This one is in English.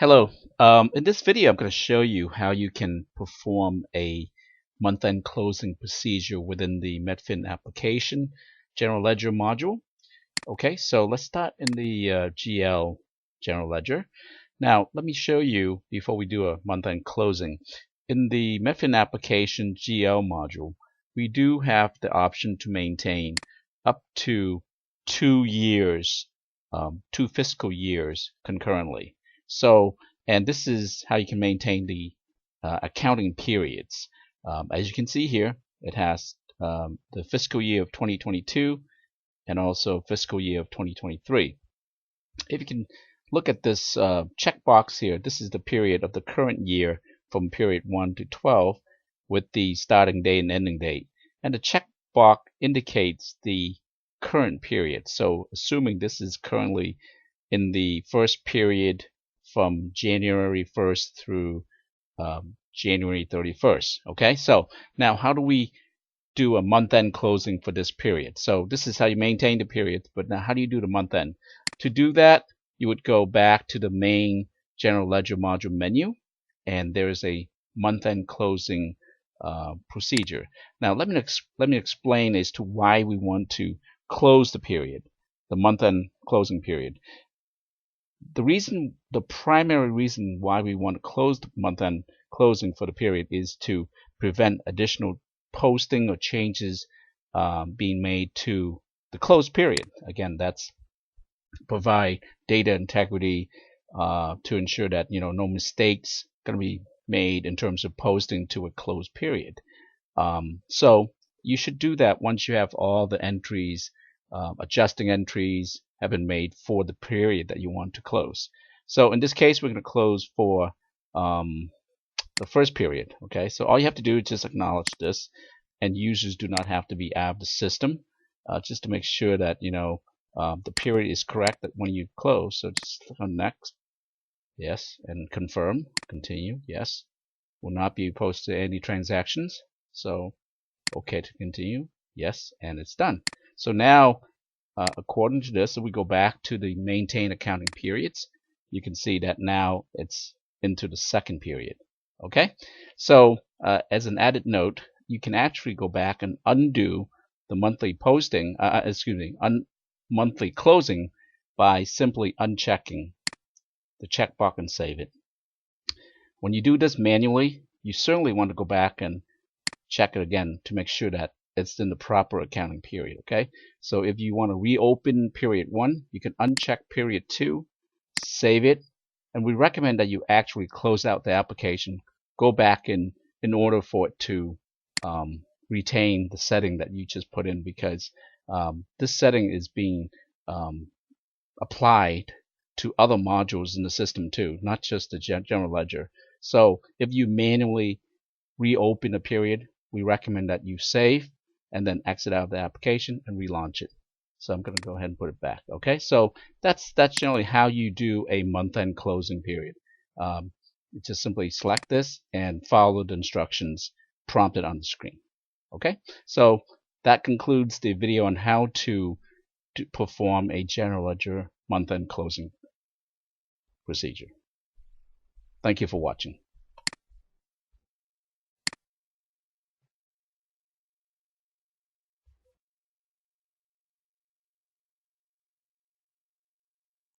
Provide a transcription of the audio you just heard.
Hello. In this video, I'm going to show you how you can perform a month-end closing procedure within the Medfin application General Ledger module. Okay, so let's start in the GL General Ledger. Now, let me show you before we do a month-end closing. In the Medfin application GL module, we do have the option to maintain up to 2 years, 2 fiscal years concurrently. So, and this is how you can maintain the accounting periods. As you can see here, it has the fiscal year of 2022 and also fiscal year of 2023. If you can look at this checkbox here, this is the period of the current year from period 1 to 12 with the starting date and ending date. And the checkbox indicates the current period. So assuming this is currently in the first period from January 1st through January 31st. Okay, so now how do we do a month-end closing for this period? So this is how you maintain the period, but now how do you do the month-end? To do that, you would go back to the main General Ledger module menu, and there is a month-end closing procedure. Now let me explain as to why we want to close the period, the month-end closing period. The primary reason why we want to close the month-end closing for the period is to prevent additional posting or changes being made to the closed period. Again, that's provide data integrity to ensure that no mistakes going to be made in terms of posting to a closed period. So you should do that once you have all the entries, adjusting entries have been made for the period that you want to close. So in this case, we're going to close for the first period. Okay, so all you have to do is just acknowledge this, and users do not have to be out of the system, just to make sure that the period is correct that when you close. So just click on next, yes, and confirm, continue, yes. Will not be posted any transactions. So okay to continue, yes, and it's done. So now according to this, if we go back to the maintain accounting periods, you can see that now it's into the second period. Okay, so as an added note, you can actually go back and undo the monthly posting, monthly closing by simply unchecking the checkbox and save it. When you do this manually, you certainly want to go back and check it again to make sure that it's in the proper accounting period. Okay, so if you want to reopen period 1, you can uncheck period 2, save it, and we recommend that you actually close out the application, go back in order for it to retain the setting that you just put in, because this setting is being applied to other modules in the system too, not just the General Ledger. So if you manually reopen a period, we recommend that you save and then exit out of the application and relaunch it. So I'm going to go ahead and put it back. Okay, so that's generally how you do a month-end closing period. Just simply select this and follow the instructions prompted on the screen. Okay, so that concludes the video on how to perform a General Ledger month-end closing procedure. Thank you for watching.